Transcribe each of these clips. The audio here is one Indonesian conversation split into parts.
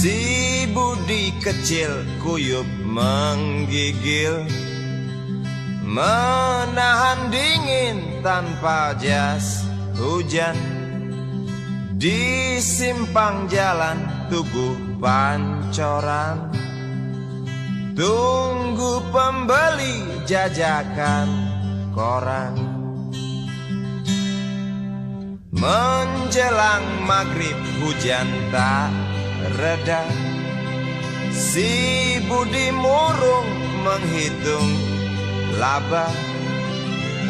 Si Budi kecil kuyup menggigil, menahan dingin tanpa jas hujan. Di simpang jalan Tugu Pancoran, tunggu pembeli jajakan koran. Menjelang maghrib hujan tak reda, si Budi murung menghitung laba.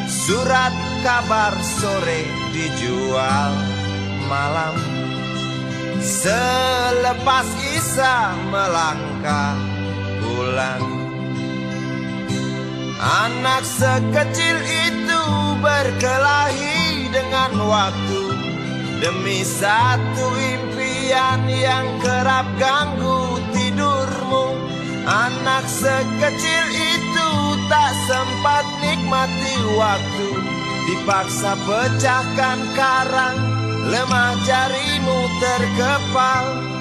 Surat kabar sore dijual malam. Selepas Isya melangkah pulang. Anak sekecil itu berkelahi dengan waktu demi satu impian yang kerap ganggu tidurmu. Anak sekecil itu tak sempat nikmati waktu, dipaksa pecahkan karang, lemah jarimu terkepal.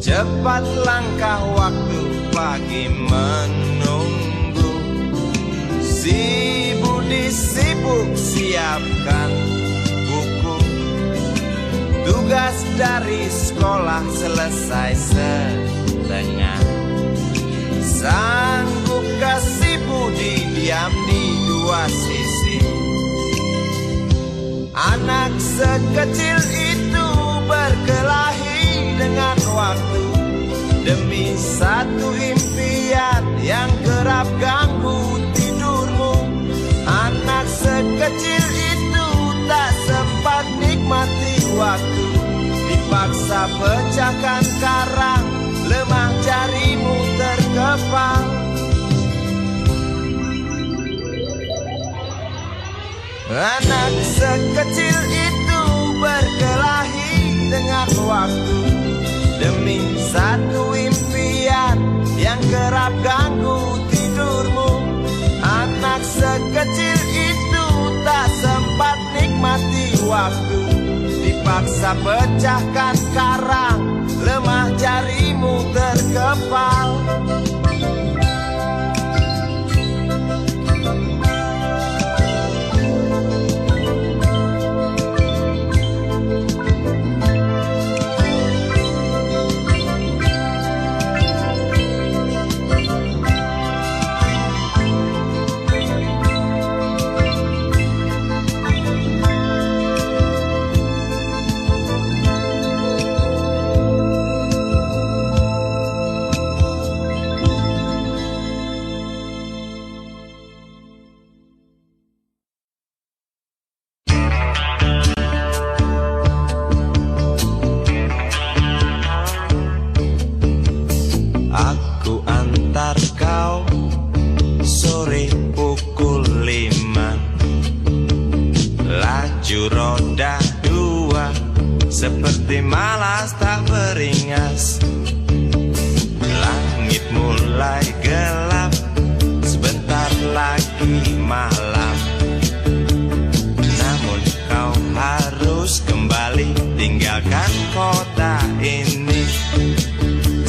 Cepat langkah waktu, pagi menunggu. Si Budi sibuk siapkan buku. Tugas dari sekolah selesai setengah. Sanggupkah si Budi diam di dua sisi? Anak sekecil itu berkelahi dengan waktu demi satu impian yang kerap ganggu tidurmu. Anak sekecil itu tak sempat nikmati waktu, dipaksa pecahkan karang, lemah jarimu terkepal. Anak sekecil itu berkelahi dengan waktu demi satu impian yang kerap ganggu tidurmu. Anak sekecil itu tak sempat nikmati waktu, dipaksa pecahkan karang, lemah jarimu terkepal. Roda dua seperti malas tak beringas. Langit mulai gelap, sebentar lagi malam. Namun kau harus kembali tinggalkan kota ini.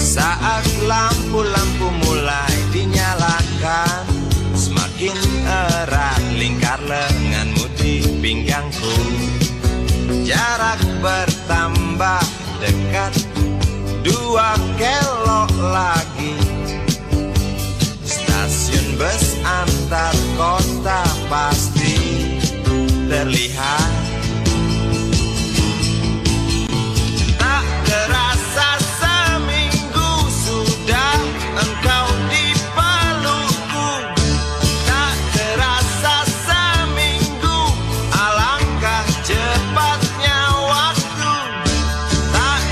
Saat lampu-lampu mulai dinyalakan, semakin erat lingkar lenganmu di pinggangku. Jarak bertambah dekat, 2 kelok lagi. Stasiun bus antar kota pasti terlihat. Tak terasa seminggu sudah engkau di pelukku. Tak terasa seminggu, alangkah cepatnya waktu. Tak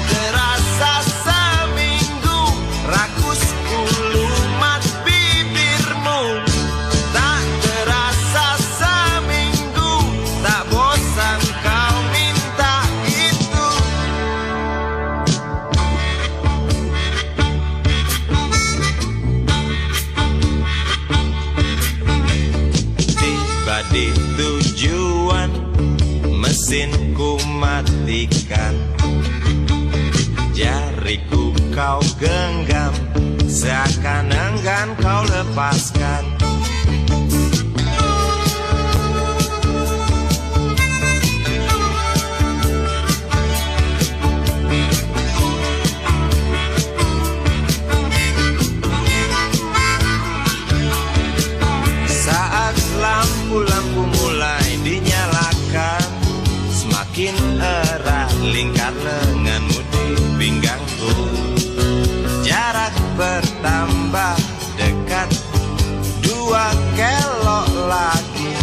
tangan, jariku kau genggam, seakan enggan kau lepaskan. Saat lampu-lampu mulai dinyalakan, semakin erat lingkar lenganmu di pinggangku. Jarak bertambah dekat, 2 kelok lagi.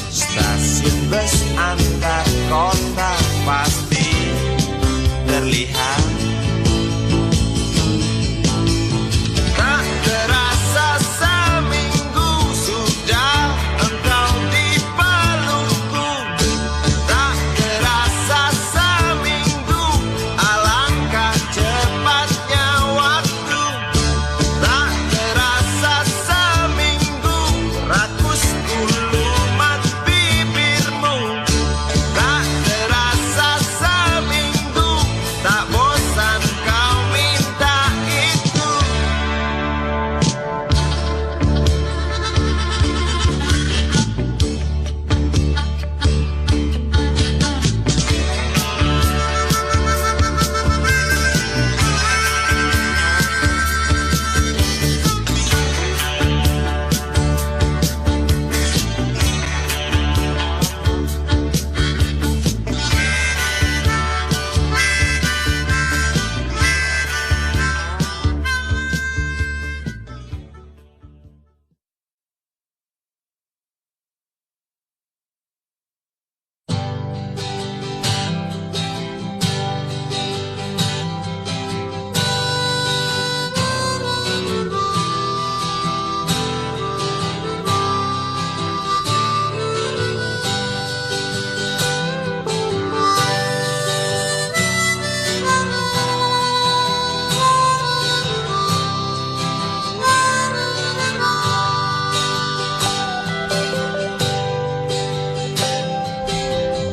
Stasiun bus antar kota pasti terlihat. Tak terasa seminggu sudah engkau di pelukku. Tak terasa seminggu, alangkah cepatnya waktu. Tak terasa seminggu, rakusku lumat bibirmu. Tak terasa seminggu, tak bosan kau minta itu.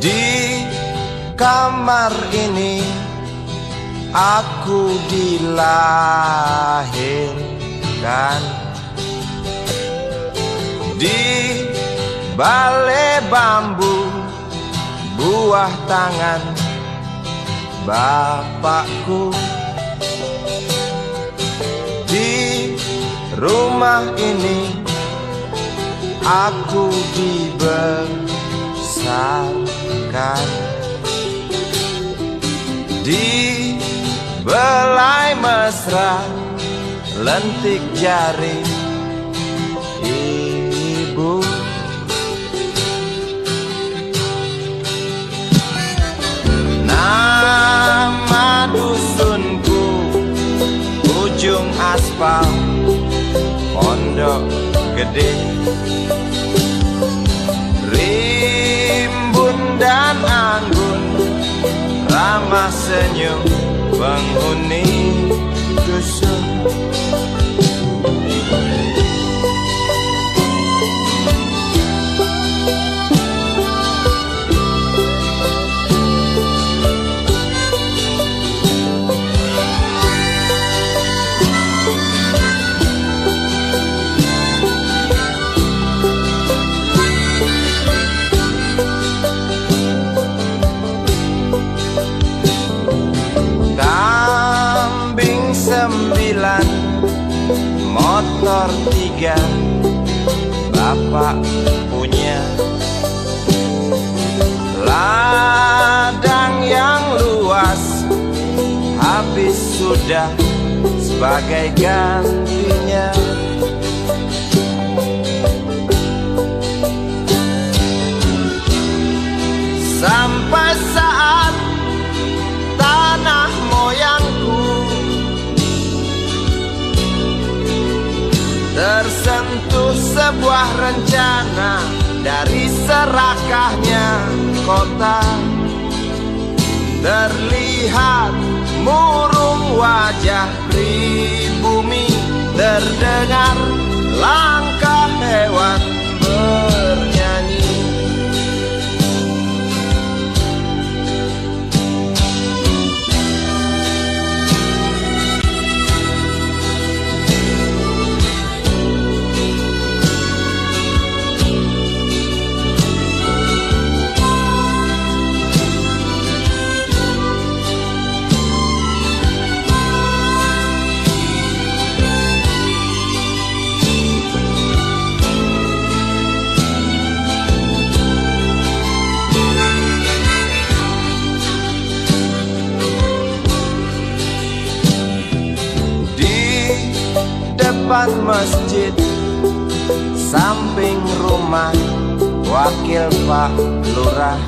Di kamar ini aku dilahirkan, di balai bambu buah tangan bapakku. Di rumah ini aku dibesarkan, di belai mesra lentik jari ibu. Nama dusunku ujung aspal Pondok Gede. Rimbun dan anggun ramah senyum penghuni dusun. Kambing 9, motor 3, bapak punya. Ladang yang luas habis sudah sebagai gantinya. Sampai saat tanah moyangku tersentuh sebuah rencana dari serakahnya kota. Terlihat murung wajah pribumi, terdengar langkah hewan bernyanyi. depan masjid, samping rumah wakil Pak Lurah.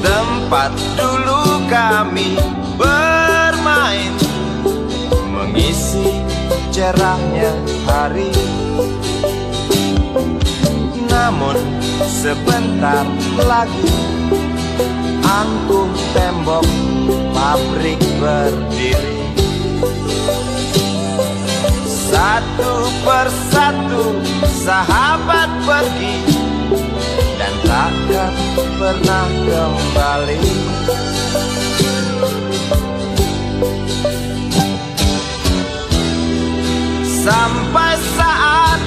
Tempat dulu kami bermain, mengisi cerahnya hari. Namun sebentar lagi angkuh tembok pabrik berdiri. Satu persatu sahabat pergi dan takkan pernah kembali. Sampai saat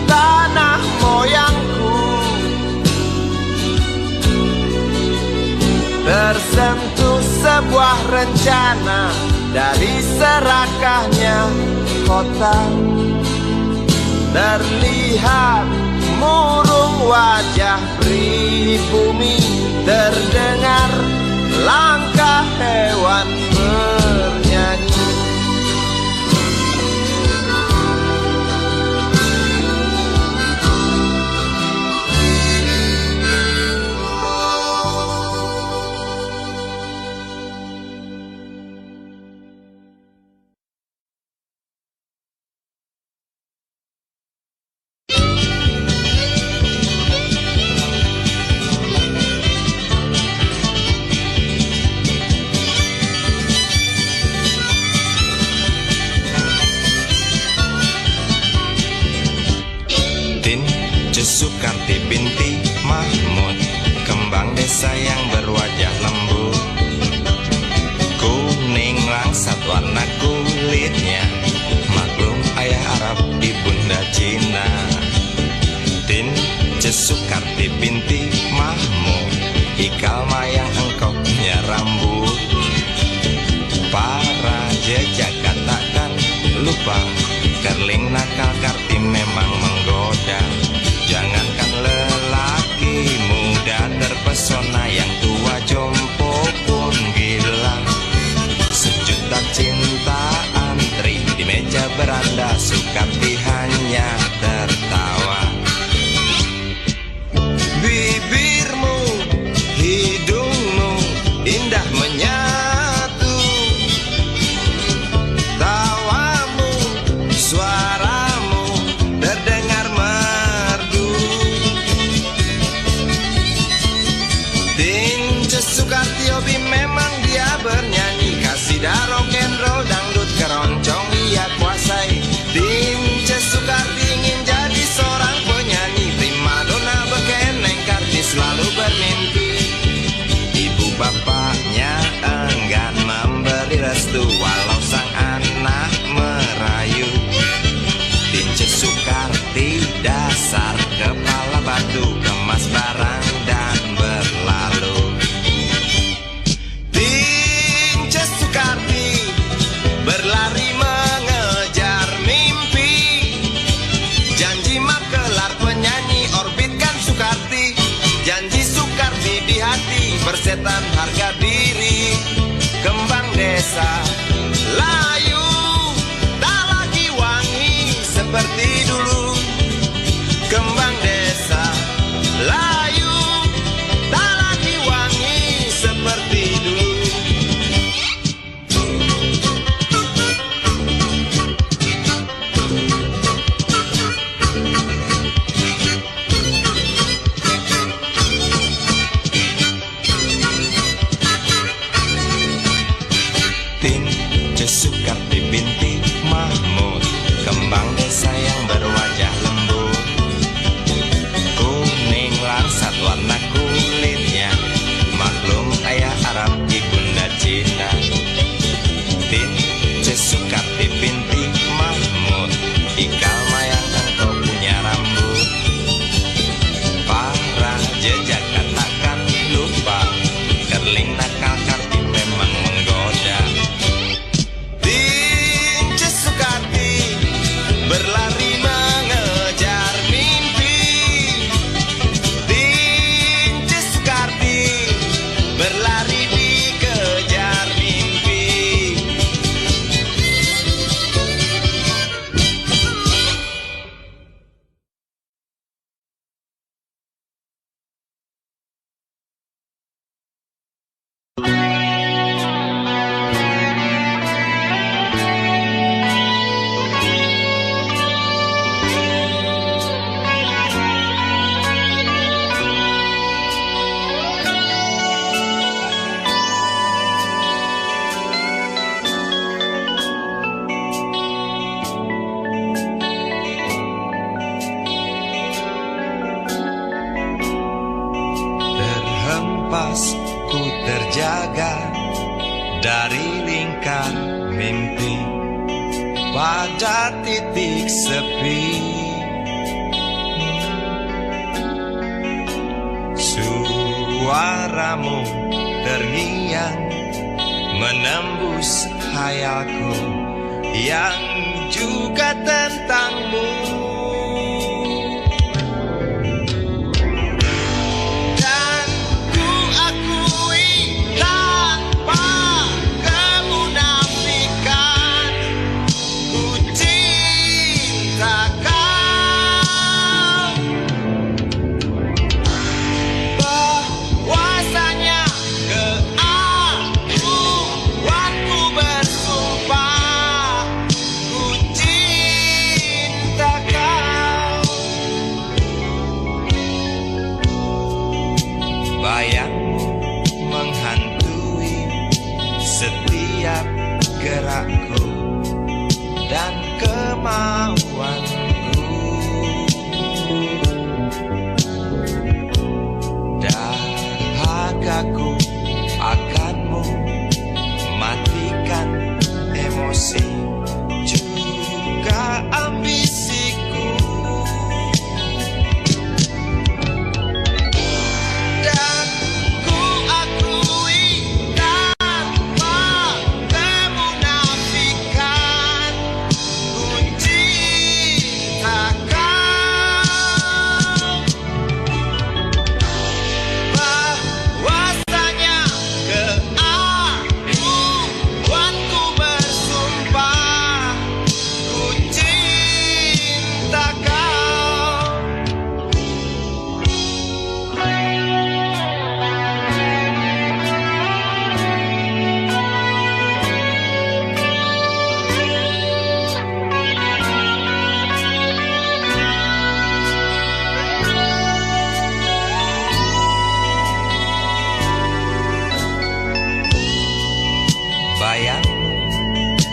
tanah moyangku tersentuh sebuah rencana dari serakahnya kota. Terlihat murung wajah pribumi, terdengar langkah hewan bernyanyi. Sukarti binti Mahmud, kembang desa yang berwajah lembut, kuning langsat warna kulitnya, maklum ayah Arab ibunda Cina. Tin Sukarti binti Mahmud, ikal mayang engkoknya rambut, para jejak katakan lupa, kerling nakal Karti memang menggoda. Jangankan lelaki muda terpesona, yang tua jompo pun gila. Sejuta cinta antri di meja beranda, Sukarti hanya tertawa. Bibirmu, hidungmu indah menyatu, tawamu, suaramu terdengar Sukarti hobi memang dia bernyanyi, kasidah rock and roll, dangdut keroncong ia kuasai. Tince Sukarti ingin jadi seorang penyanyi, primadona bekeneng Karti selalu bermimpi. Ibu bapaknya enggan memberi restu, walau sang anak merayu. Tince Sukarti dasar kepala batu, kemas barang dan berlalu. Berlari mengejar mimpi, janji makelar penyanyi orbitkan Sukarti. Janji Sukarti di hati, bersetan harga diri. Kembang desa layu, tak lagi wangi seperti dulu. Kembang desa layu, tak lagi wangi seperti dulu. Sukarti binti Mahmud, kembang desa yang Ku terjaga dari lingkar mimpi pada titik sepi. Suaramu terngiang menembus hayalku yang juga tentangmu. Bayangmu menghantui setiap gerakku dan kemauanku. Dahagaku akanmu matikan emosi juga ambisiku.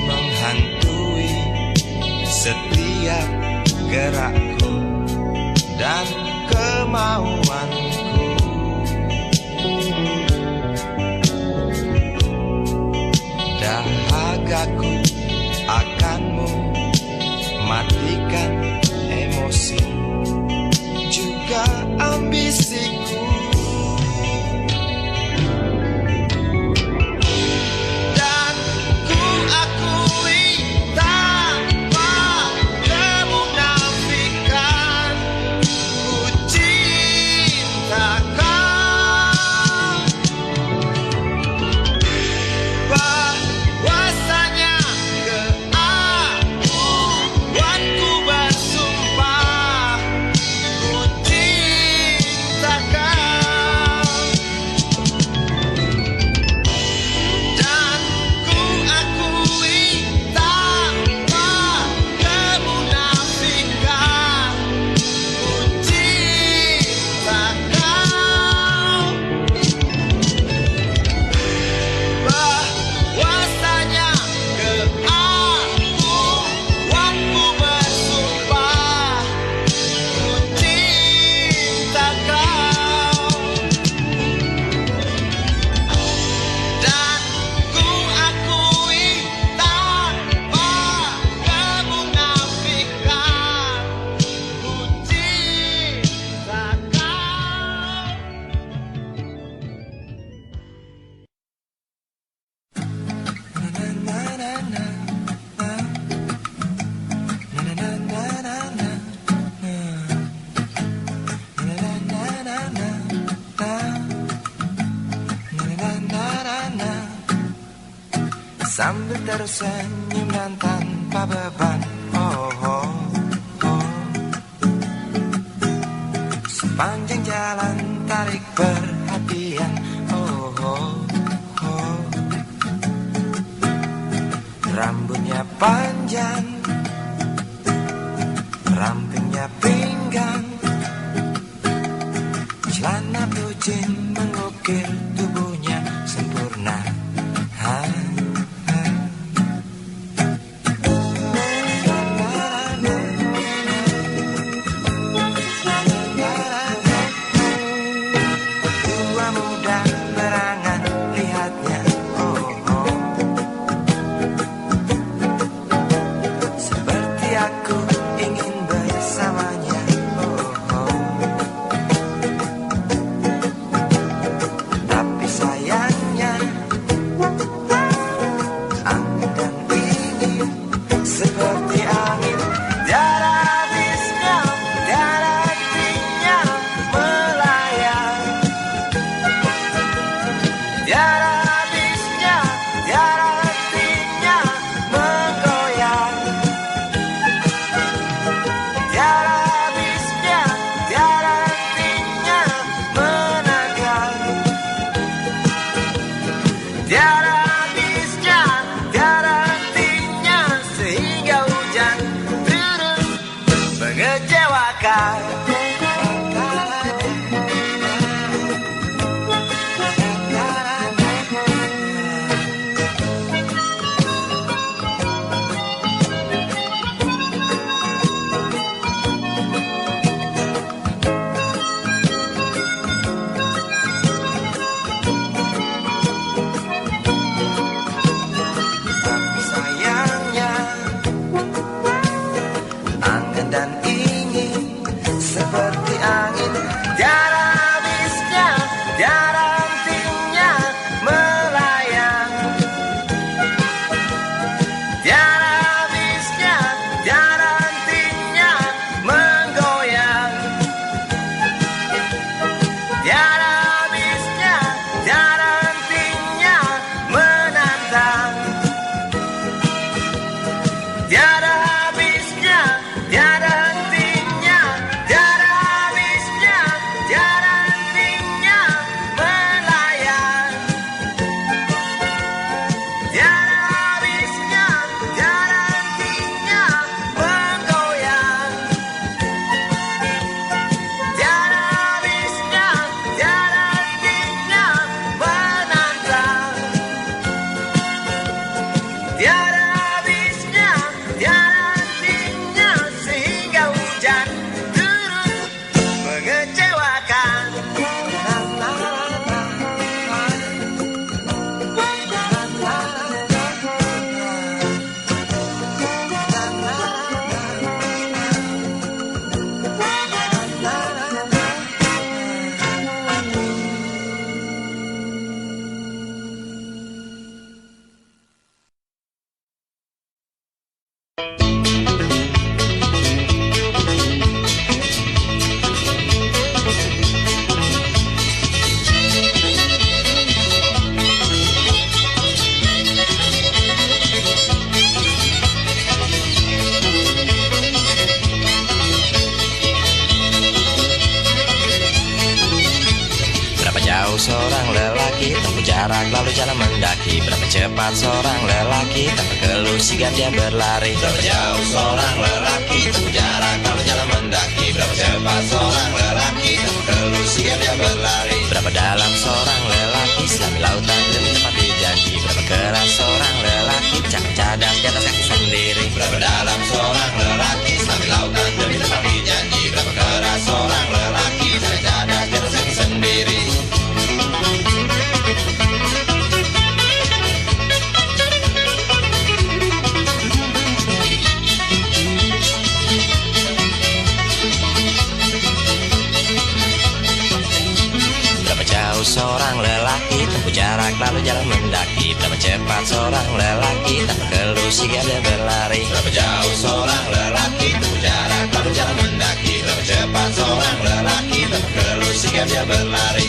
Menghantui setiap gerakku dan kemauanku. Dahagaku akanmu matikan emosi juga ambisiku. Sambil tersenyum dan tanpa beban, oh, oh, oh. Sepanjang jalan tarik perhatian, oh, oh, panjang, rampingnya pinggang, celana bucin mengukir tubuhnya sempurna. Tua muda berangan lihatnya, oh, oh. Seperti aku ingin bersamanya, oh, oh. Tapi sayangnya angin dan dingin seperti angin, tiada habisnya, tiada hentinya melayang. Tiada habisnya, tiada hentinya menggoyang. Tiada habisnya, tiada hentinya menantang. Tiada habisnya, tiada hentinya sehingga hujan turun mengecewakan. Sayangnya angan dan ingin seperti angin, tiada habisnya, tiada hentinya melayang. Tiada habisnya, tiada hentinya menggoyang. Tiada habisnya, tiada hentinya menantang. Tiada habisnya, tiada hentinya, tiada habisnya, tiada hentinya melayang. Tiada habisnya, tiada hentinya menggoyang. Tiada habisnya, tiada hentinya menantang. Tiada habisnya, tiada hentinya sehingga hujan turun mengecewakan. Berapa jauh seorang lelaki tempuh jarak lalu jalan mendaki? Berapa cepat seorang lelaki tanpa keluh sigap dia berlari? Berapa jauh seorang lelaki tempuh jarak lalu jalan mendaki? Berapa cepat seorang lelaki tanpa keluh sigap dia berlari? Berapa dalam seorang lelaki selami lautan demi tepati janji? Berapa keras seorang lelaki cakap cadas di atas kaki sendiri? Berapa dalam seorang lelaki selami lautan demi tepati janji? Berapa keras seorang lelaki cakap cadas di atas kaki sendiri? Berapa jauh seorang lelaki tempuh jarak lalu jalan mendaki? Berapa cepat seorang lelaki tanpa keluh sigap dia berlari? Berapa jauh seorang lelaki tempuh jarak lalu jalan mendaki? Berapa cepat seorang lelaki tanpa keluh sigap dia berlari?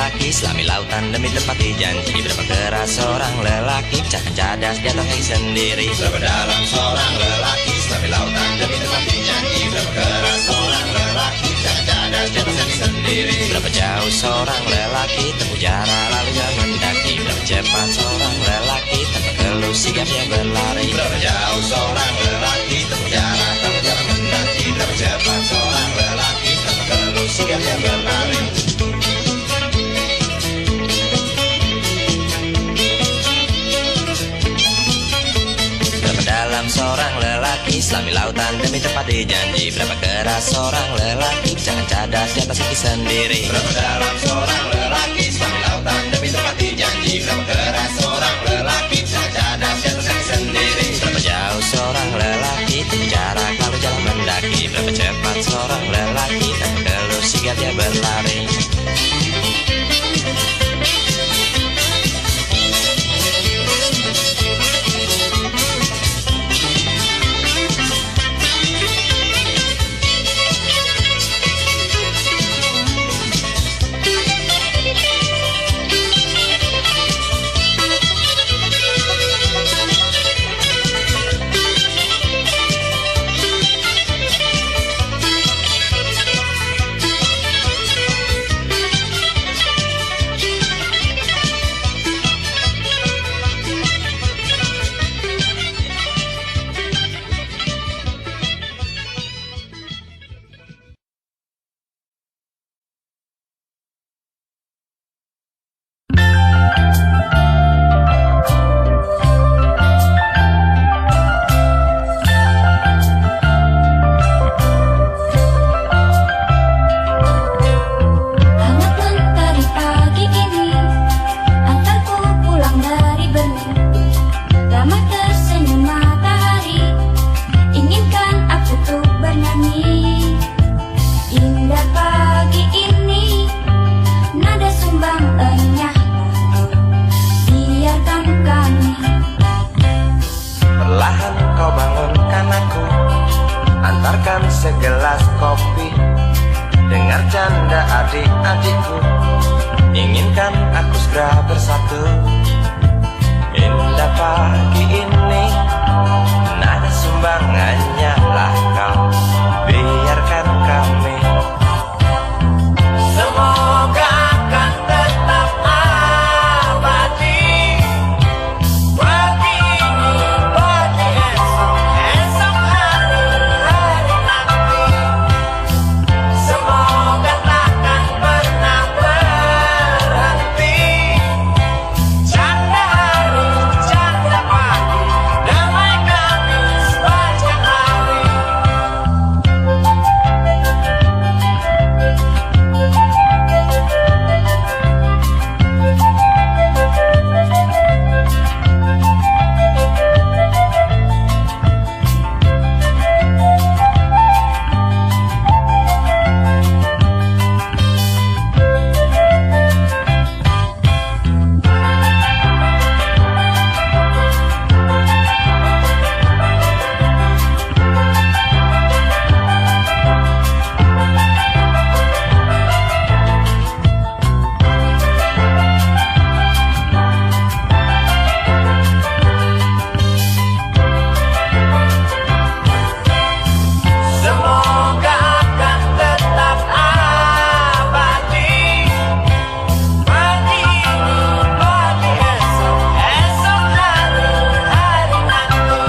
lelaki selami lautan demi tepati janji. Berapa keras seorang lelaki cakap cadas di atas kaki sendiri. Berapa dalam seorang lelaki selami lautan demi tepati janji. Berapa keras seorang lelaki cakap cadas di atas kaki sendiri. Berapa jauh seorang lelaki tempuh jarak lalu jalan mendaki. Berapa cepat seorang lelaki tanpa keluh sigap dia berlari. Berapa jauh seorang lelaki tempuh jarak lalu jalan mendaki. Berapa cepat seorang lelaki tanpa keluh sigap dia berlari. Berapa dalam seorang lelaki selami lautan demi tepati janji. Berapa keras seorang lelaki jangan cadas di atas kaki sendiri. Berapa dalam seorang lelaki selami lautan demi tepati janji. Berapa keras seorang lelaki jangan cadas di atas kaki sendiri. Berapa jauh seorang lelaki tempuh jarak lalu jalan mendaki. Berapa cepat seorang lelaki tanpa keluh sigap dia berlari. Segelas kopi, dengar canda adik-adikku, inginkan aku segera bersatu. Indah pagi ini, nada sumbangannya lah kau, biarkan kami. Semoga akan tetap abadi. Pagi ini, pagi esok, esok hari, hari nanti. Semoga takkan pernah berhenti. Canda hari, canda pagi, damai kami sepanjang hari. Semoga akan tetap abadi. Pagi ini, pagi esok, esok hari, hari nanti.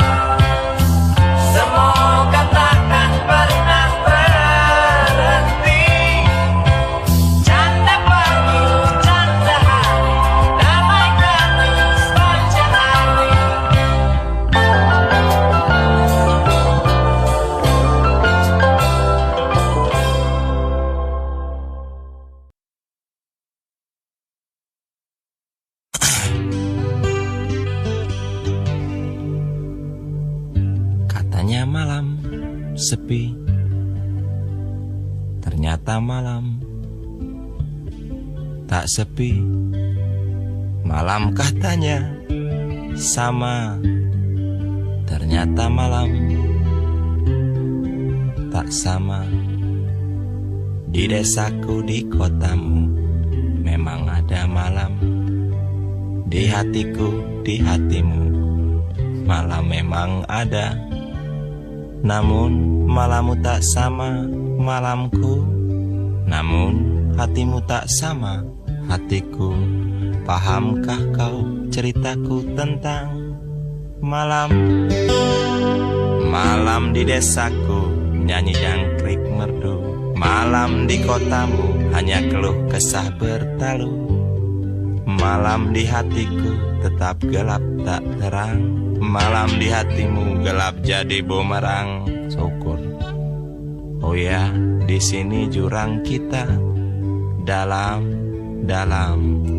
Semoga takkan pernah berhenti. Canda pagi, canda hari, damai kami sepanjang hari. Katanya malam sepi, ternyata malam tak sepi. Malam katanya sama, ternyata malam tak sama. Di desaku, di kotamu, memang ada malam. Di hatiku, di hatimu, malam memang ada. Namun malammu tak sama malamku, namun hatimu tak sama hatiku. Pahamkah kau ceritaku tentang malam? Malam di desaku nyanyi jangkrik merdu, malam di kotamu hanya keluh kesah bertalu. Malam di hatiku tetap gelap tak terang, malam di hatimu gelap jadi bumerang. Syukur. Oh ya, di sini jurang kita dalam, dalam,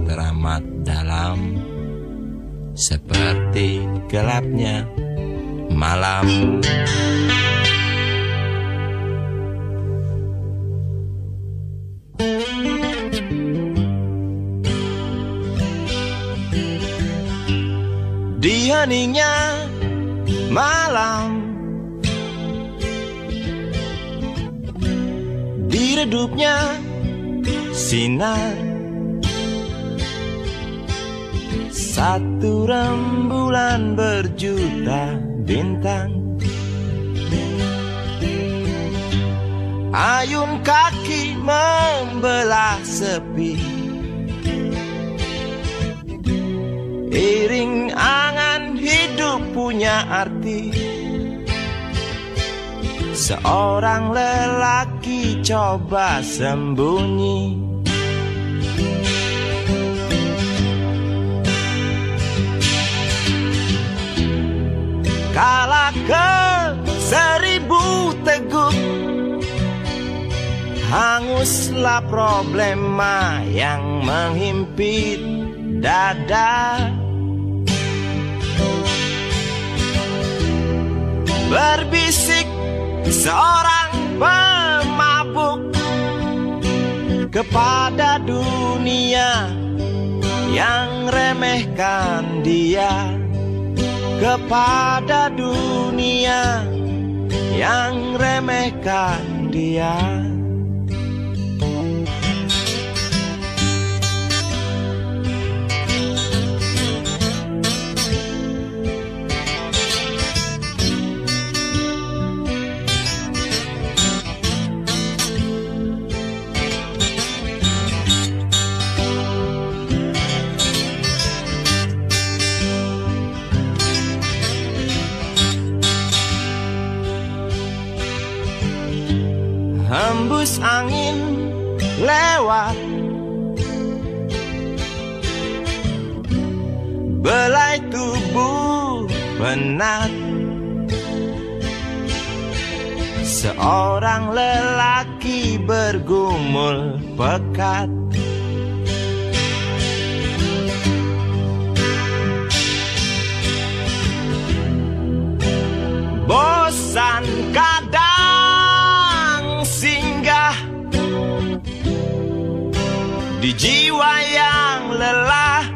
teramat dalam, seperti gelapnya malam. Di heningnya malam, di redupnya sinar, satu rembulan berjuta bintang. Ayun kaki membelah sepi, iring angan hidup punya arti. Seorang lelaki coba sembunyi, kala ke 1000 teguh, hanguslah problema yang menghimpit dada. Berbisik seorang pemabuk kepada dunia yang remehkan dia, kepada dunia yang remehkan dia. Hembus angin lewat, belai tubuh penat. Seorang lelaki bergumul pekat, bosan kadang singgah di jiwa yang lelah.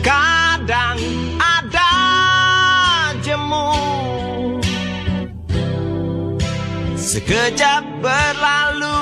Kadang ada jemu, sekejap berlalu.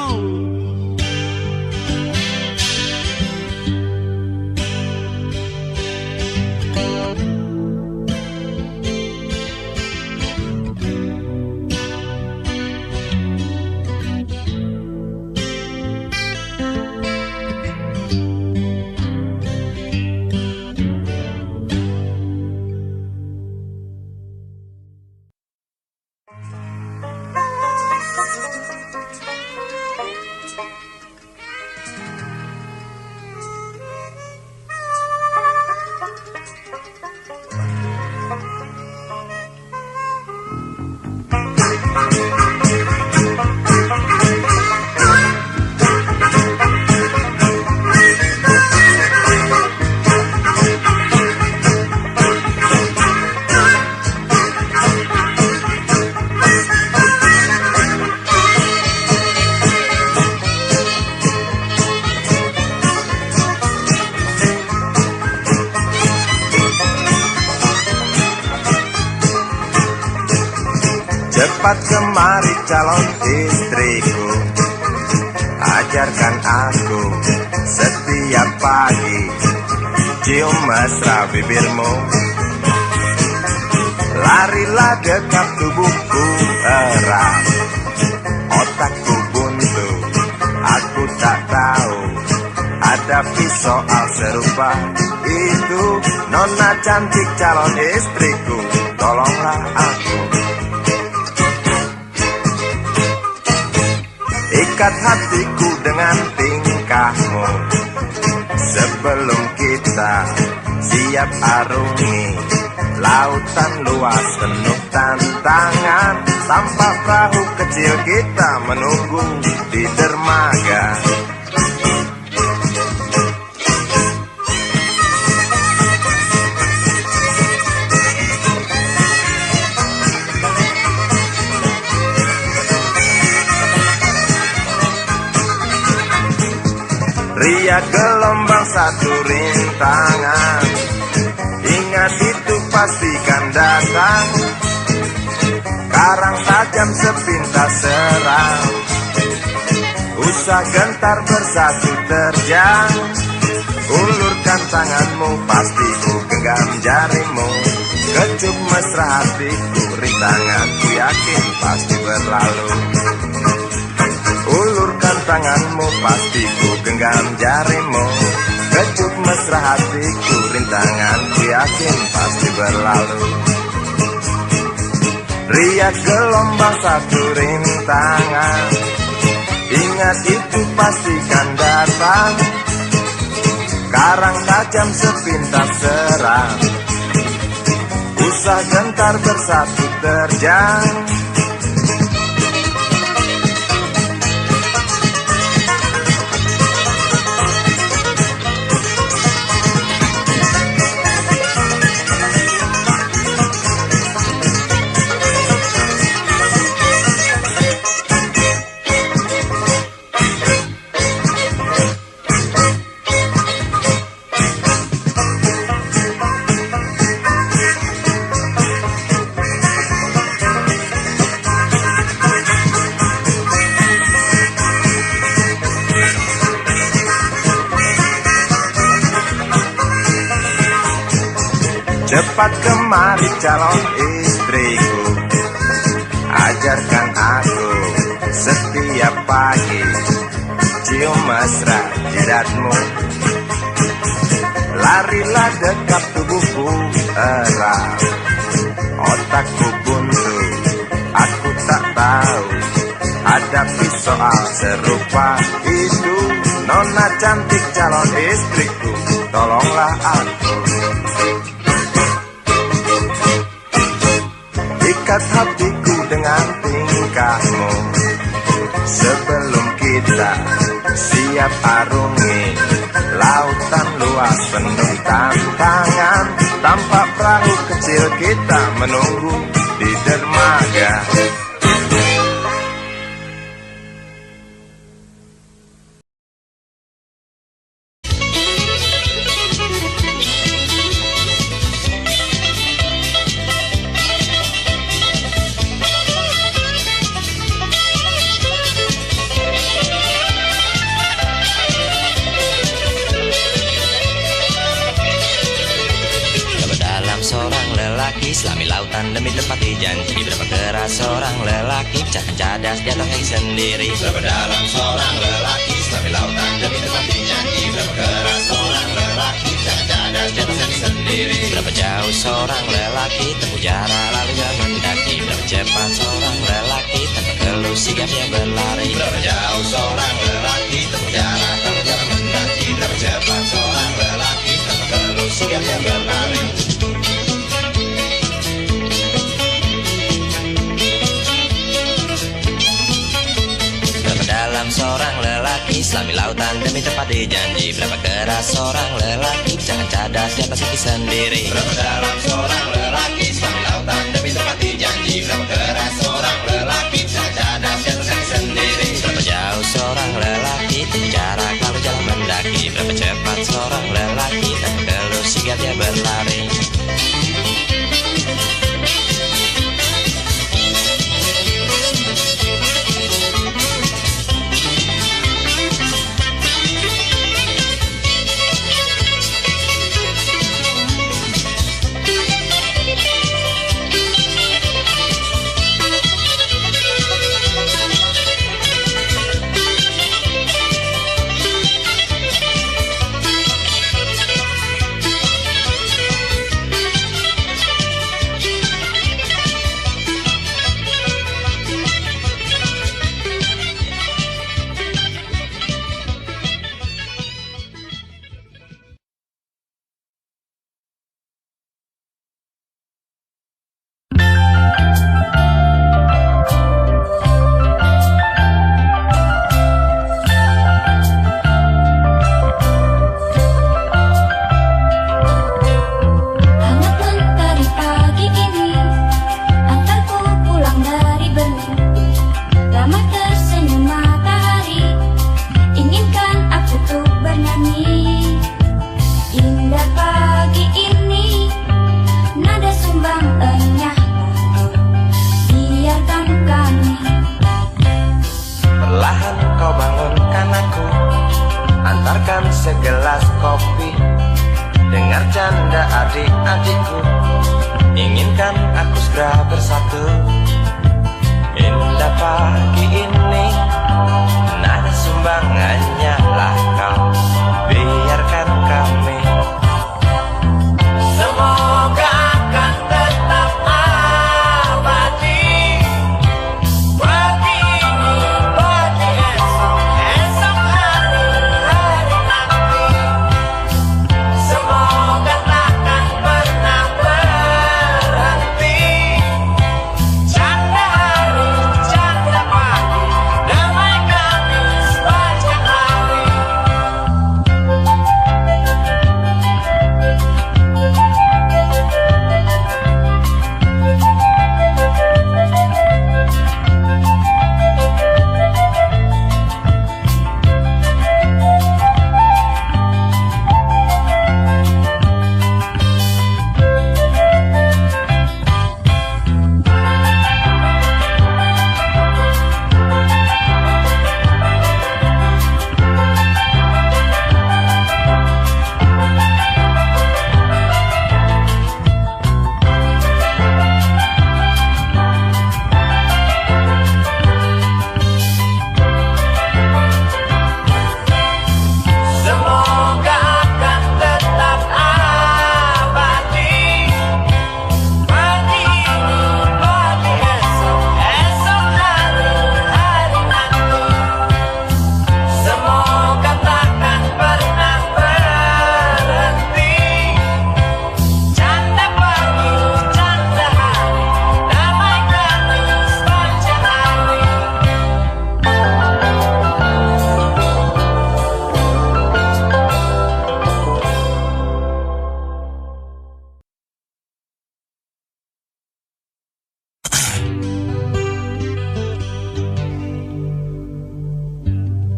Cepat kemari calon istriku, ajarkan aku setiap pagi, cium mesra bibirmu. Larilah dekat tubuhku erat, otakku buntu, aku tak tahu hadapi soal serupa itu. Nona cantik calon istriku, tolonglah aku. Ikat hatiku dengan tingkahmu, sebelum kita siap arungi lautan luas penuh tantangan. Tanpa perahu kecil kita menunggu di dermaga. Ria gelombang satu rintangan, ingat itu pastikan datang. Karang tajam sepintas serang, usah gentar bersatu terjang. Ulurkan tanganmu, pasti ku genggam jarimu. Kecup mesra hatiku, rintanganku yakin pasti berlalu. Ulurkan tanganmu, pasti ku genggam jarimu. Kecup mesra hatiku, rintanganku yakin pasti berlalu. Riak gelombang satu rintangan, ingat itu pastikan datang. Karang tajam sepintas serang, usah gentar bersatu terjang. Cepat kemari calon istriku, ajarkan aku setiap pagi, cium mesra jidatmu. Larilah dekat tubuhku erat, otakku buntu, aku tak tahu hadapi soal serupa itu. Nona cantik calon istriku, tolonglah aku. Ikat hatiku dengan tingkahmu, sebelum kita siap arungi lautan luas penuh tantangan. Tanpa perahu kecil kita menunggu di dermaga. Selami lautan demi tepati janji, berapa keras seorang lelaki, jangan cadas di atas kaki sendiri. Berapa dalam seorang lelaki, selami lautan demi tepati janji. Berapa keras seorang lelaki, jangan cadas di atas kaki sendiri. Berapa jauh seorang lelaki tempuh jarak lalu jalan mendaki. Berapa cepat seorang lelaki tanpa keluh sigap dia berlari. Berapa jauh seorang lelaki tempuh jarak lalu jalan mendaki. Berapa cepat seorang lelaki tanpa keluh sigap dia berlari. Seorang lelaki selami lautan demi tepati janji. Berapa keras seorang lelaki, jangan cadas di atas kaki sendiri. Berapa dalam seorang lelaki, selami lautan demi tepati janji. Berapa keras seorang lelaki, jangan cadas di atas kaki sendiri. Berapa jauh seorang lelaki tempuh jarak lalu jalan mendaki. Berapa cepat seorang lelaki tanpa keluh sigap dia berlari. waktu. Indah pagi ini, nada sumbangannya lah kau. Biarkan kami, semoga akan tetap abadi. Pagi ini, pagi esok, esok hari, hari nanti. Semoga takkan pernah berhenti. Canda hari, canda pagi, damai kami sepanjang hari. Semoga akan tetap abadi. Pagi ini, pagi esok, esok hari, hari nanti. Semoga takkan pernah berhenti. Canda pagi, canda hari, damai kami sepanjang hari.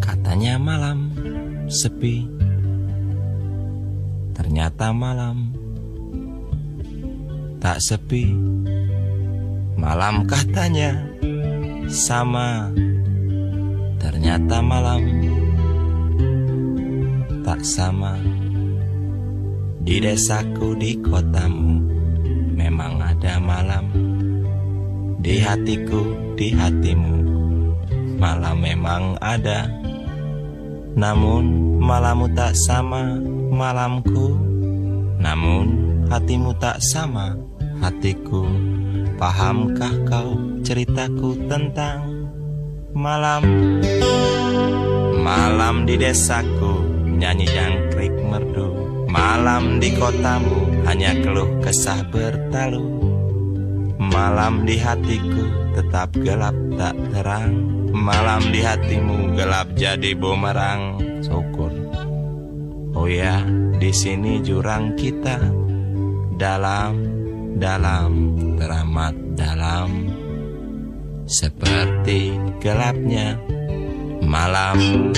Katanya malam sepi, ternyata malam tak sepi. Malam katanya sama, ternyata malam tak sama. Di desaku, di kotamu, memang ada malam. Di hatiku, di hatimu, malam memang ada. Namun malammu tak sama malamku, namun hatimu tak sama hatiku. Pahamkah kau ceritaku tentang malam? Malam di desaku, nyanyi jangkrik merdu. Malam di kotamu, hanya keluh kesah bertalu. Malam di hatiku, tetap gelap tak terang. Malam di hatimu, gelap jadi bumerang. Syukur. Oh ya, di sini jurang kita dalam, dalam, teramat dalam. Seperti gelapnya malam.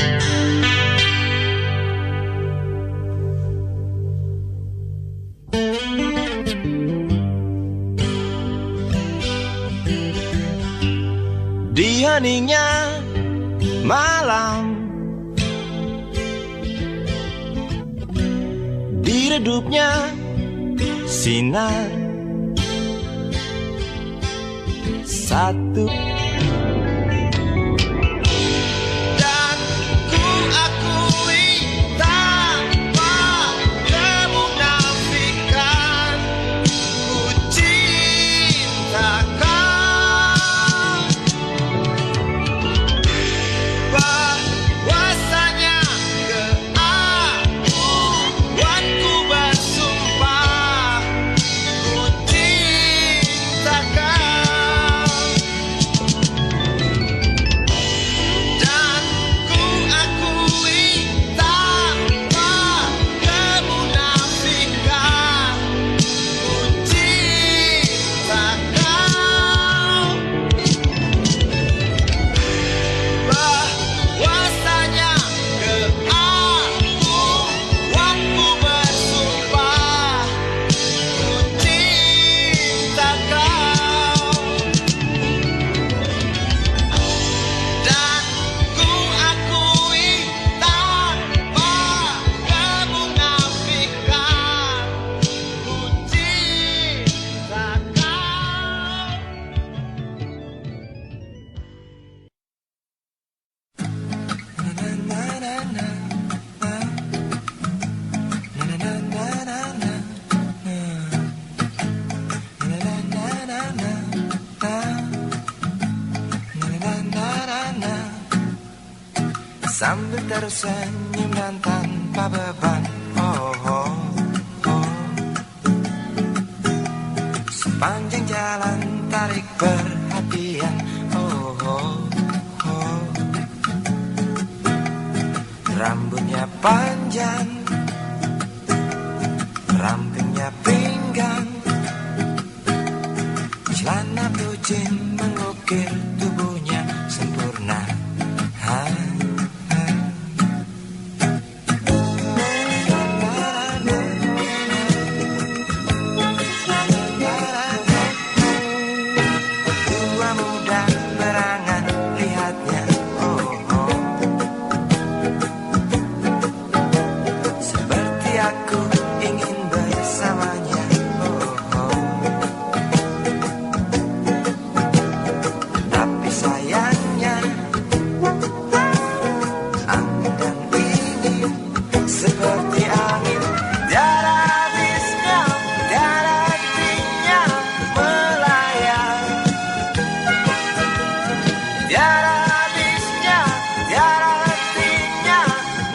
Di heningnya malam, di redupnya sinar, satu. Dan ku akui tanpa kemunafikan, ku cinta kau. Bahwasanya keakuanku bersumpah, ku cinta kau. sambil tersenyum dan tanpa beban. Oh, oh, oh. Sepanjang jalan tarik perhatian. Oh, oh, oh. Rambutnya panjang, rampingnya pinggang, celana bucin mengukir tubuhnya sempurna. Tua muda berangan lihatnya. Oh, oh. Seperti aku ingin bersamanya. Oh, oh. Tapi sayangnya angin dan dingin seperti angin, tiada habisnya, tiada hentinya melayang. Tiada habisnya, tiada hentinya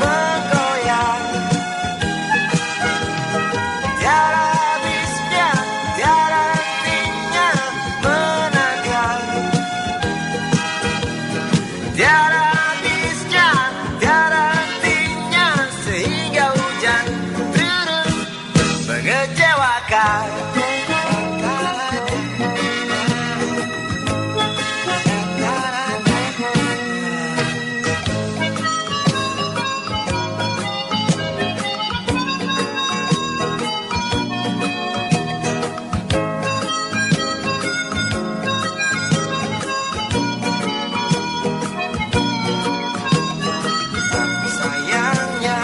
menggoyang. Tiada habisnya, tiada hentinya menanggang. Tiada habisnya, tiada hentinya sehingga hujan turun mengecewakan. Sayangnya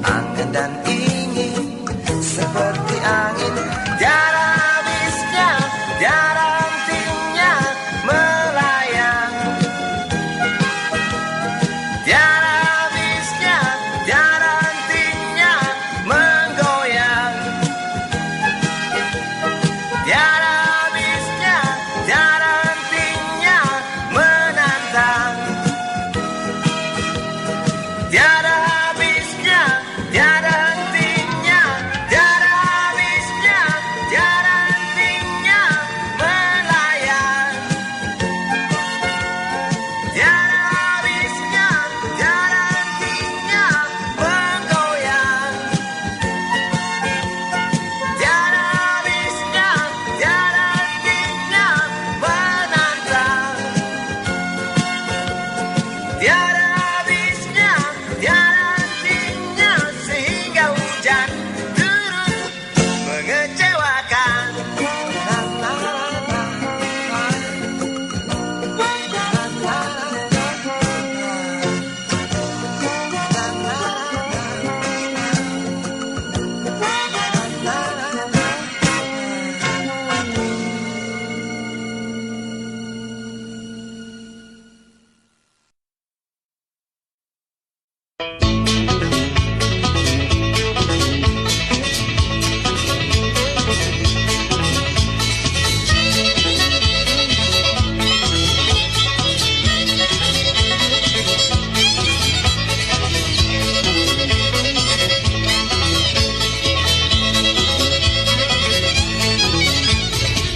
angan dan ingin seperti angin, tiada habisnya, tiada hentinya melayang. Tiada habisnya, tiada hentinya menggoyang. Tiada habisnya, tiada hentinya menantang. Tiada habisnya, tiada hentinya, tiada habisnya, tiada hentinya melayang. Tiada habisnya, tiada hentinya menggoyang. Tiada habisnya, tiada hentinya menantang. Tiada habisnya, tiada hentinya sehingga hujan turun mengecewakan.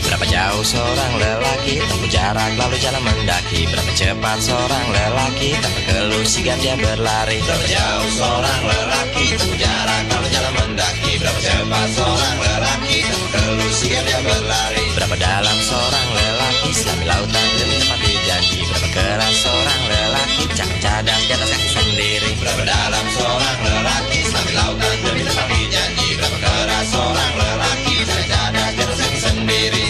Berapa jauh seorang lelaki tempuh jarak lalu jalan mendaki. Berapa cepat seorang lelaki tanpa keluh sigap dia berlari. Berapa jauh seorang lelaki tempuh jarak lalu jalan mendaki. Berapa cepat seorang lelaki tanpa keluh sigap dia berlari. Berapa dalam seorang lelaki selami lautan demi tepati janji. Berapa keras seorang lelaki jangan cadas di atas kaki sendiri. Berapa dalam seorang lelaki selami lautan demi tepati janji. Berapa keras seorang lelaki jangan cadas di atas kaki sendiri.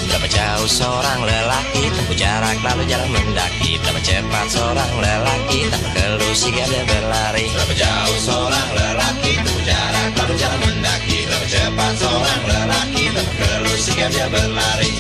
Berapa jauh seorang lelaki tempuh jarak lalu jalan mendaki. Berapa cepat seorang lelaki tanpa keluh sigap dia berlari. Berapa jauh seorang lelaki tempuh jarak lalu jalan mendaki. Berapa cepat seorang lelaki tanpa keluh sigap dia berlari.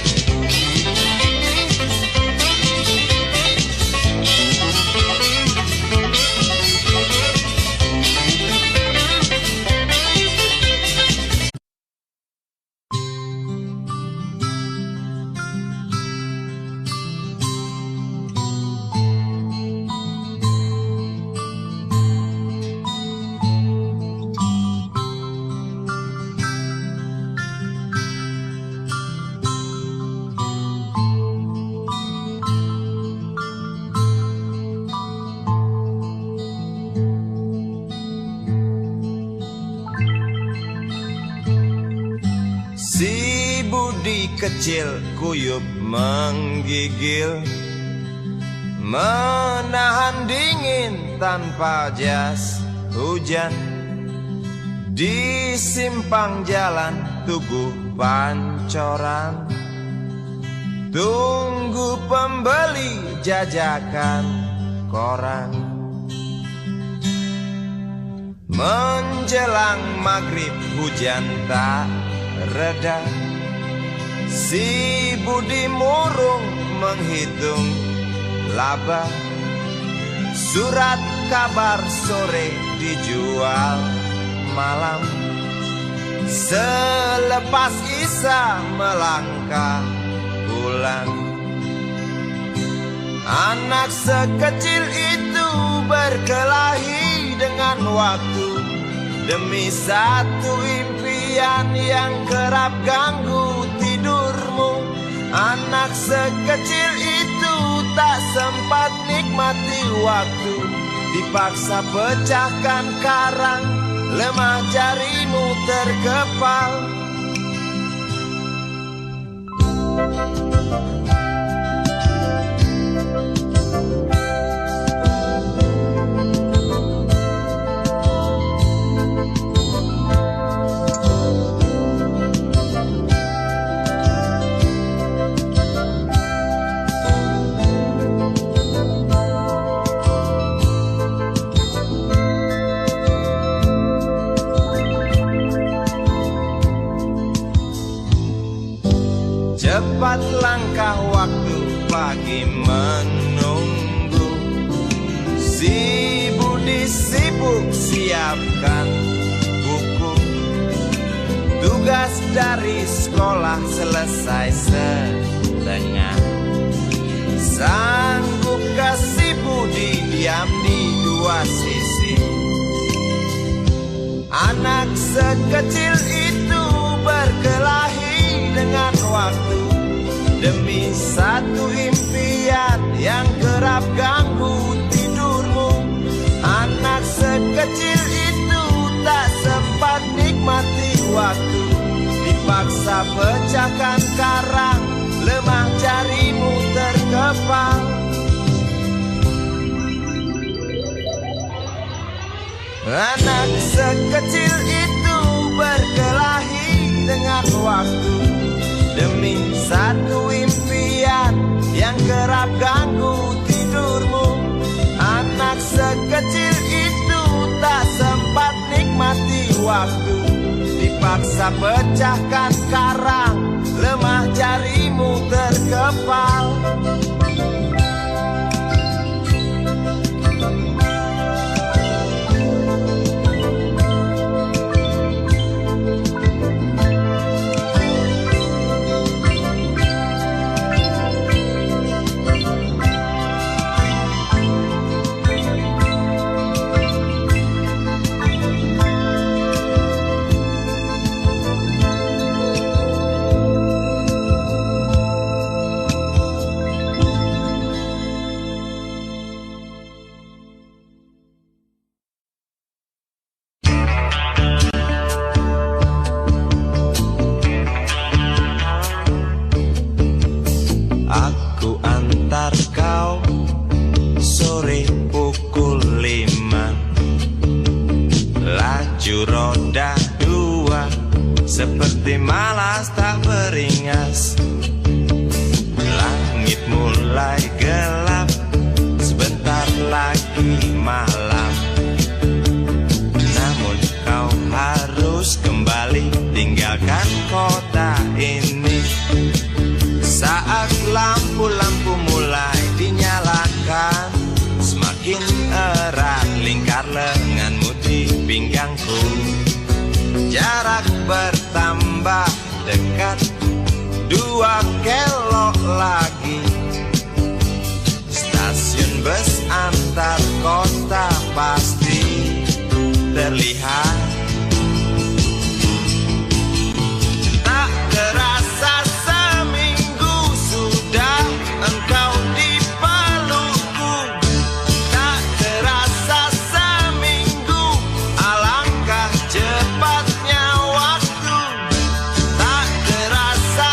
kecil kuyup menggigil, menahan dingin tanpa jas hujan. Di simpang jalan Tugu Pancoran, tunggu pembeli jajakan koran. Menjelang maghrib hujan tak reda, si Budi murung menghitung laba. Surat kabar sore dijual malam. Selepas Isya melangkah pulang. Anak sekecil itu berkelahi dengan waktu demi satu impian yang kerap ganggu tidurmu. Anak sekecil itu tak sempat nikmati waktu, dipaksa pecahkan karang, lemah jarimu terkepal. Cepat langkah waktu pagi menunggu, si Budi sibuk siapkan buku. Tugas dari sekolah selesai setengah. Sanggup kasih Budi diam di dua sisi. Anak sekecil itu berkelahi dengan waktu demi satu impian yang kerap ganggu tidurmu. Anak sekecil itu tak sempat nikmati waktu, dipaksa pecahkan karang, lemah jarimu terkepal. Anak sekecil itu berkelahi dengan waktu demi satu impian yang kerap ganggu tidurmu. Anak sekecil itu tak sempat nikmati waktu, dipaksa pecahkan karang, lemah jarimu terkepal. Seperti malas tak beringas, langit mulai gelap, sebentar lagi malam. Namun kau harus kembali tinggalkan kota ini. Saat lampu-lampu mulai dinyalakan, semakin erat lingkar lenganmu di pinggangku. Jarak bertambah dekat, 2 kelok lagi. Stasiun bus antar kota pasti terlihat. Tak terasa seminggu sudah engkau di pelukku. Tak terasa seminggu, alangkah cepat. Tak terasa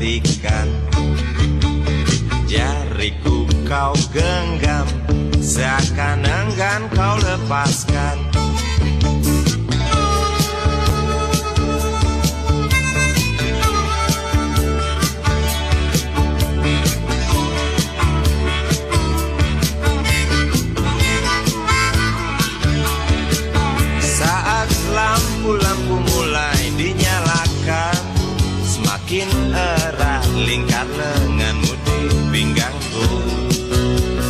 perhatikan. Jariku kau genggam, seakan enggan kau lepaskan. Saat lampu-lampu mulai dinyalakan, semakin erat lingkar lenganmu di pinggangku.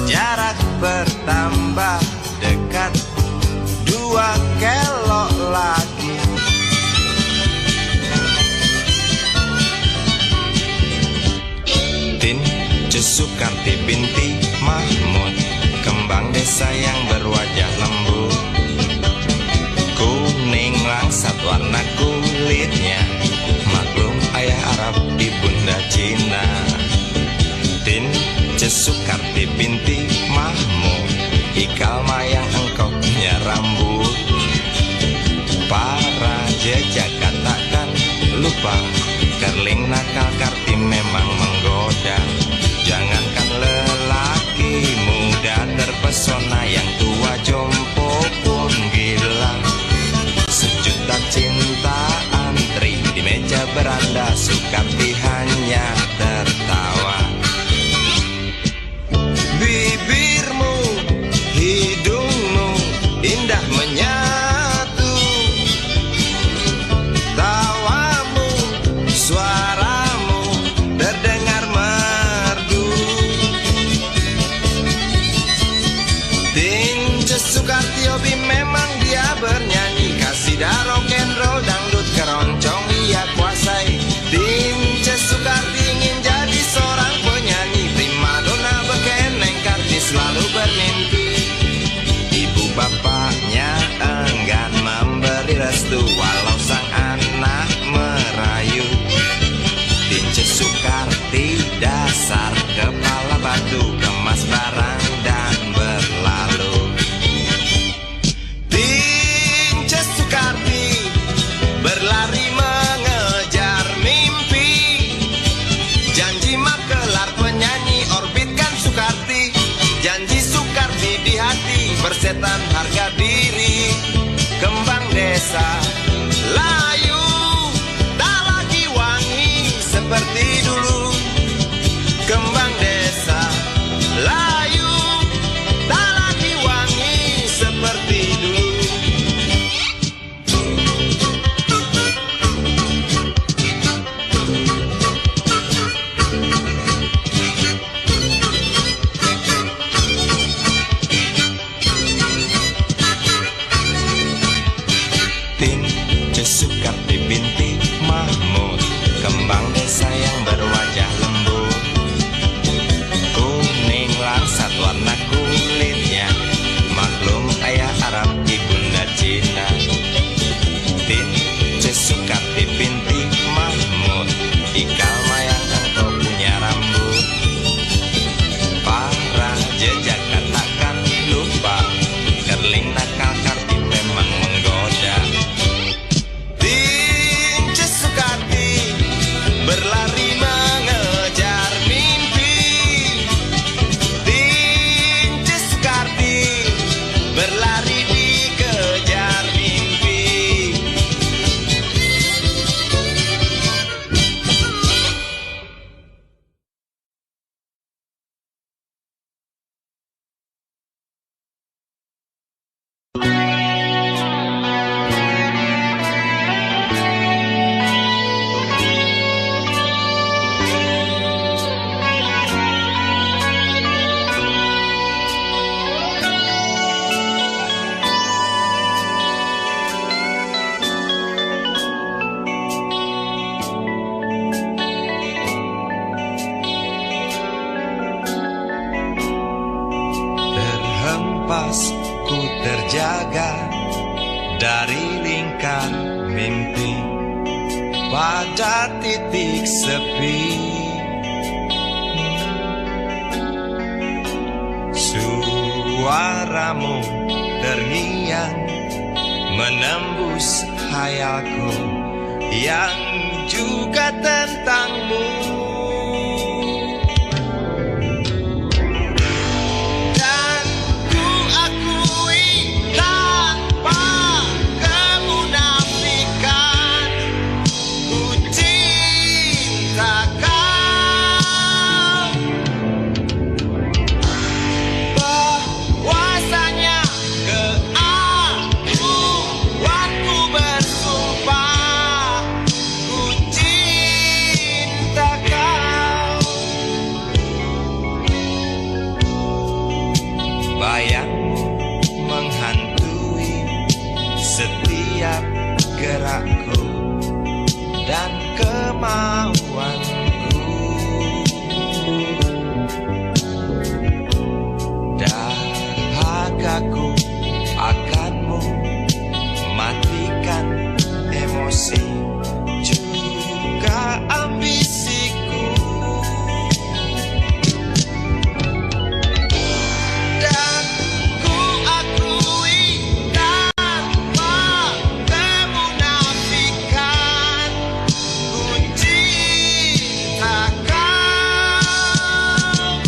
Jarak bertambah dekat, 2 kelok lagi. Tin Sukarti binti Mahmud, kembang desa yang berwajah lembut. Kuning langsat warna kulitnya, maklum ayah Arab ibunda Cina. Tin Sukarti binti Mahmud, ikal mayang engkau punya rambut. Para jejak katakan lupa, kerling nakal Karti memang menggoda. Jangankan lelaki muda terpesona, yang tua jompo pun gila. Sejuta cinta antri di meja beranda, Sukarti hanya tertawa. Bibirmu, hidungmu indah menyatu, tawamu, suaramu terdengar merdu. Tin Sukarti hobi memang dia bernyanyi, kasidah rock and roll, dangdut keroncong ia kuasai. Tin Sukarti ingin jadi seorang penyanyi, primadona bekeneng Karti selalu bermimpi. Ibu bapaknya enggan memberi restu, walau sang anak merayu. Tin Sukarti dasar kepala batu, kemas barang dan berlalu. Tin Sukarti berlari mengejar mimpi, janji makelar penyanyi orbitkan Sukarti. Janji Sukarti di hati, persetan harga diri. Kembang desa layu, tak lagi wangi seperti dulu. Kembang desa layu, tak lagi wangi seperti dulu. Tin Sukarti binti Mahmud, kembang desa yang berwajah lembut. Kuning langsat warna kulitnya, maklum ayah Arab ibunda Cina. Tin Sukarti binti Mahmud, ikal mayang engkau punya rambut. Para jejak katakan lupa, kerling nakal Karti memang menggoda. Tin Sukarti berlari mengejar mimpi. Tin Sukarti berlari dikejar mimpi. Terhempas ku terjaga dari lingkar mimpi, pada titik sepi. Suaramu terngiang menembus hayalku, yang juga tentangmu. Bayangmu menghantui setiap gerakku dan kemauanku. Dahagaku akanmu matikan emosi juga ambisiku. Dan ku akui tanpa kemunafikan, ku cinta kau.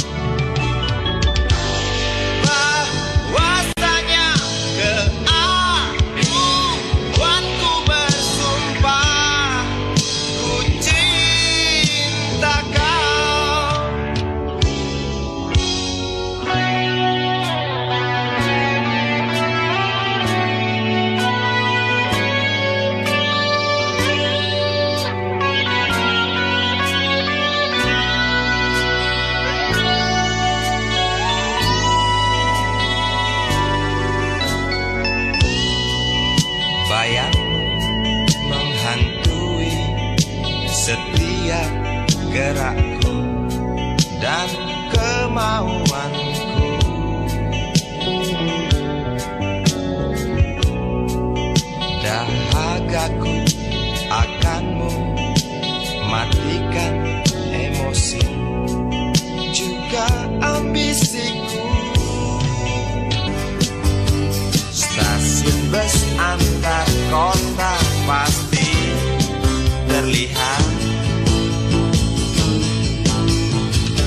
Bahwasanya keakuanku bersumpah, ku cinta kau. Bayangmu menghantui setiap gerakku dan kemauanku. Dahagaku akanmu matikan emosi juga ambisiku. Stasiun bus antar kota pasti terlihat.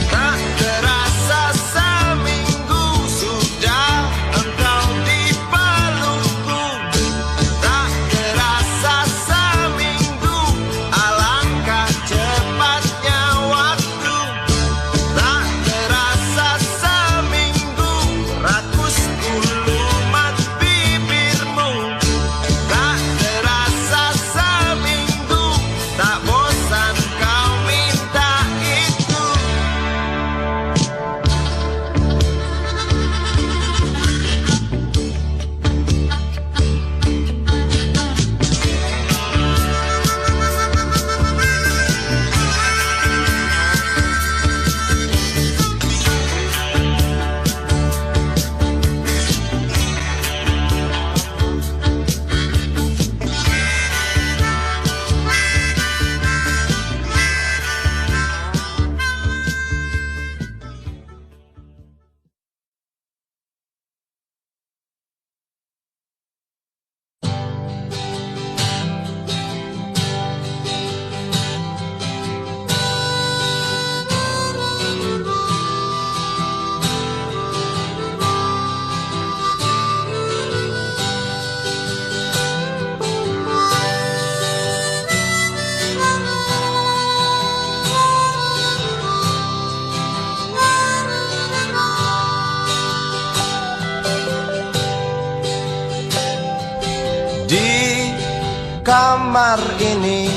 Tak terasa seminggu sudah engkau di pelukku. Tak terasa seminggu, alangkah cepatnya waktu. Tak terasa seminggu, rakusku lumat bibirmu. Tak terasa seminggu, tak bosan kau minta itu. Di kamar ini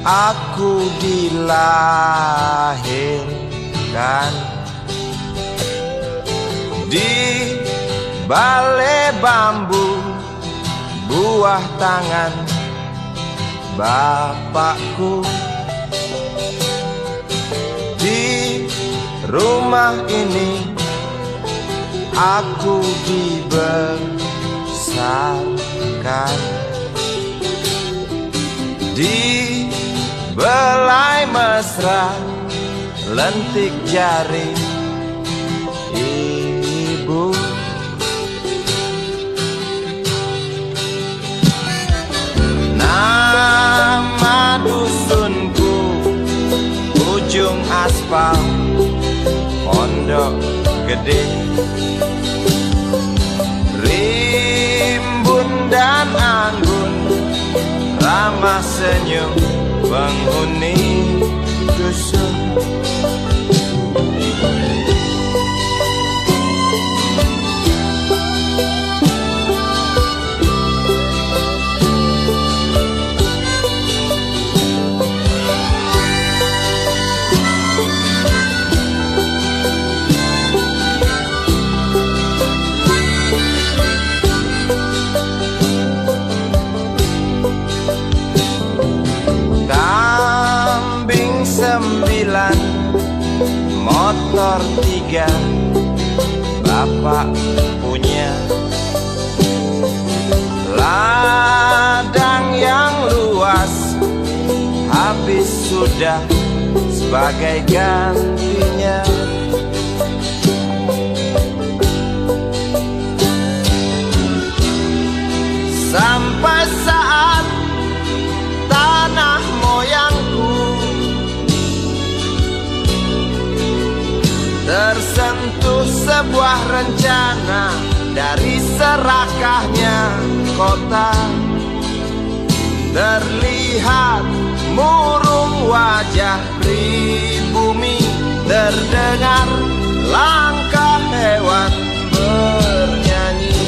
aku dilahirkan, di balai bambu buah tangan bapakku. Di rumah ini aku dibesarkan, di belai mesra lentik jari ibu. Nama dusunku ujung aspal Pondok Gede. Rimbun dan anggun ramah senyum penghuni dusun. 3 Bapak punya ladang yang luas, habis sudah sebagai gantinya. Sampai saat tanah moyangku tersentuh sebuah rencana dari serakahnya kota, terlihat murung wajah pribumi, terdengar langkah hewan bernyanyi.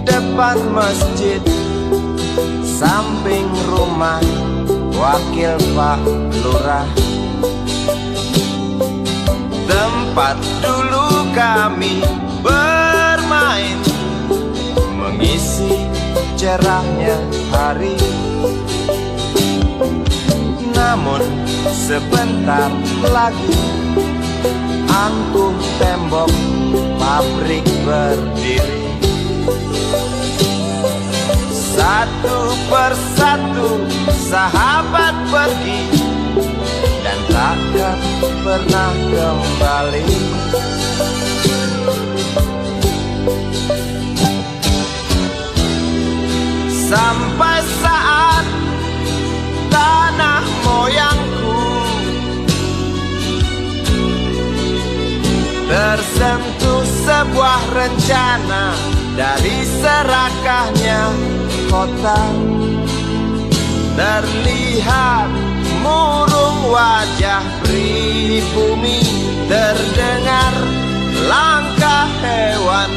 Depan masjid, samping rumah wakil Pak Lurah, tempat dulu kami bermain, mengisi cerahnya hari. Namun sebentar lagi angkuh tembok pabrik berdiri. Satu persatu sahabat pergi dan takkan pernah kembali. Sampai saat tanah moyangku tersentuh sebuah rencana dari serakahnya kota, terlihat murung wajah pribumi, terdengar langkah hewan